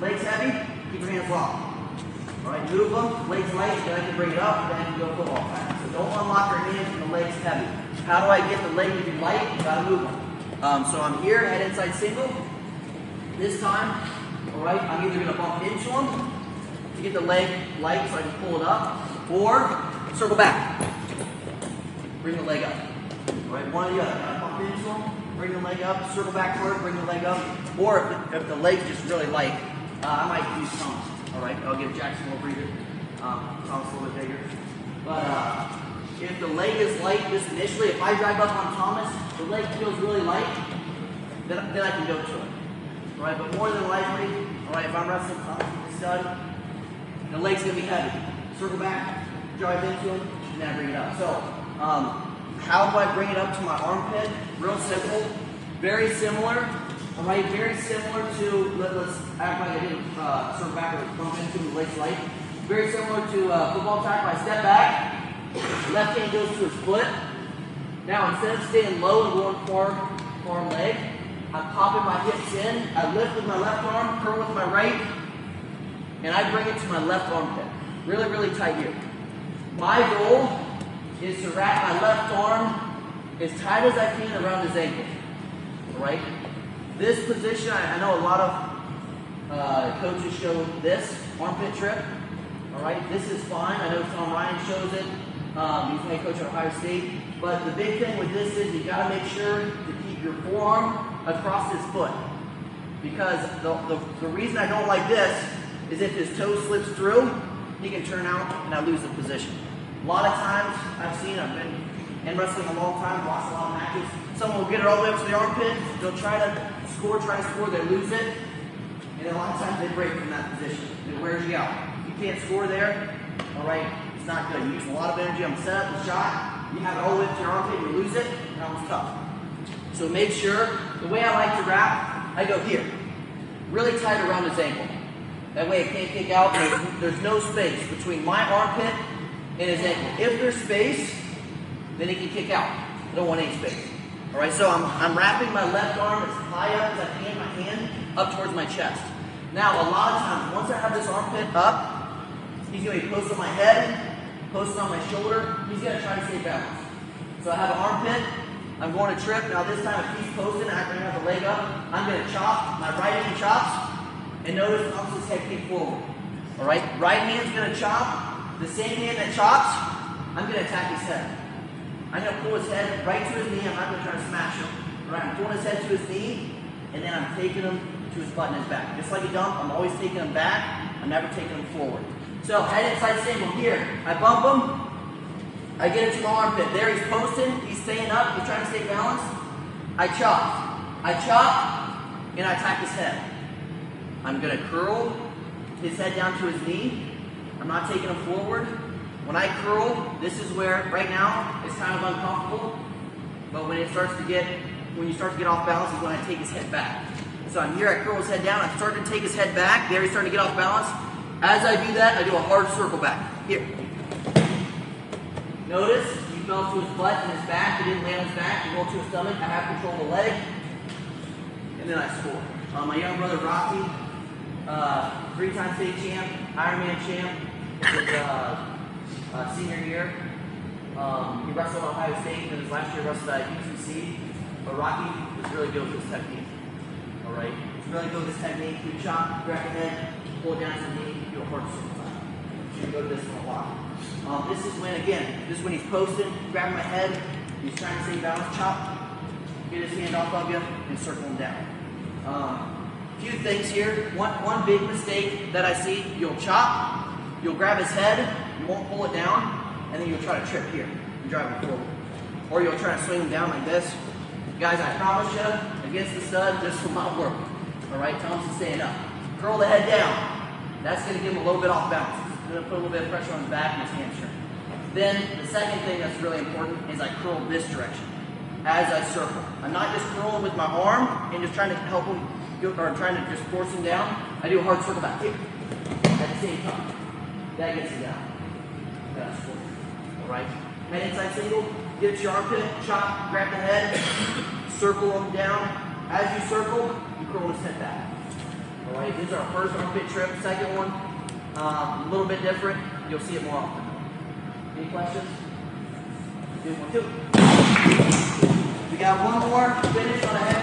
Legs heavy, keep your hands locked. All right, move them, legs light, then I can bring it up, then I can go football time. So don't unlock your hands when the leg's heavy. How do I get the leg to be light? You gotta move them. So I'm here, head inside single. This time, all right, I'm either gonna bump into them to get the leg light so I can pull it up, or circle back. Bring the leg up. All right, one or the other. I bump into them, bring the leg up, circle backward, bring the leg up. Or if the leg's just really light, I might use Thomas. All right, I'll give Jackson a little breather. Thomas a little bit bigger. But if the leg is light just initially, if I drive up on Thomas, the leg feels really light, then I can go to it. All right, but more than likely, all right, if I'm wrestling Thomas with the stud, the leg's gonna be heavy. Circle back, drive into him, and then I bring it up. So, how do I bring it up to my armpit? Real simple, very similar. All right, very similar to, let's act like I didn't circle back or bump into the legs light. Very similar to football tackle. I step back, left hand goes to his foot. Now instead of staying low and going forearm leg, I'm popping my hips in. I lift with my left arm, curl with my right, and I bring it to my left armpit. Really, really tight here. My goal is to wrap my left arm as tight as I can around his ankle. All right? This position, I know a lot of coaches show this armpit trip. All right, this is fine. I know Tom Ryan shows it. He's my coach at Ohio State. But the big thing with this is you got to make sure to keep your forearm across his foot. Because the reason I don't like this is if his toe slips through, he can turn out and I lose the position. A lot of times I've been in wrestling a long time, lost a lot of matches. Someone will get it all the way up to the armpit, they'll try to score, they lose it, and a lot of times they break from that position. It wears you out. If you can't score there, all right, it's not good. You use a lot of energy on the setup, the shot, you have it all the way up to your armpit, you lose it, and that was tough. So make sure, the way I like to wrap, I go here, really tight around his ankle. That way it can't kick out, there's no space between my armpit and his ankle. If there's space, then it can kick out. I don't want any space. All right, so I'm wrapping my left arm as high up as I can, my hand up towards my chest. Now, a lot of times, once I have this armpit up, he's going to be posted on my head, posted on my shoulder. He's going to try to stay balanced. So I have an armpit. I'm going to trip. Now this time, if he's posted and I bring out the leg up, I'm going to chop. My right hand chops, and notice Thomas's head kick forward. All right, right hand's going to chop. The same hand that chops, I'm going to attack his head. I'm going to pull his head right to his knee. I'm not going to try to smash him. All right, I'm pulling his head to his knee, and then I'm taking him to his butt and his back. Just like a dump, I'm always taking him back. I'm never taking him forward. So head inside single here. I bump him. I get into my armpit. There he's posting. He's staying up. He's trying to stay balanced. I chop. And I attack his head. I'm going to curl his head down to his knee. I'm not taking him forward. When I curl, this is where, right now, it's kind of uncomfortable. But when you start to get off balance is when I take his head back. So I'm here, I curl his head down, I'm starting to take his head back. There he's starting to get off balance. As I do that, I do a hard circle back. Here. Notice, he fell to his butt and his back. He didn't land on his back. He rolled to his stomach. I have control of the leg. And then I score. My young brother, Rocky, 3-time state champ, Ironman champ, his senior year. He wrestled at Ohio State, and his last year wrestled at UCC. But Rocky was really good with his technique. All right, he's really good with his technique. You chop, grab your head, pull it down to the knee, do a hard circle back. You go to this one a lot. This is when he's posting, grabbing my head, he's trying to stay balanced, chop, get his hand off of you, and circle him down. Few things here. One big mistake that I see, you'll chop, you'll grab his head, you won't pull it down, and then you'll try to trip here and drive him forward. Or you'll try to swing him down like this. Guys, I promise you, against the stud, this will not work. All right, Thompson's staying up. Curl the head down. That's going to give him a little bit off balance. It's going to put a little bit of pressure on his back and his hamstring. Then, the second thing that's really important is I curl this direction as I circle. I'm not just curling with my arm and just trying to help him, or trying to just force him down. I do a hard circle back here at the same time. That gets him down. That's cool. All right. Head inside single. Get your armpit, chop, grab the head, circle him down. As you circle, you curl his head back. All All right, this is our first armpit trip. Second one, a little bit different. You'll see it more often. Any questions? Do one, two. We got one more finish on a head.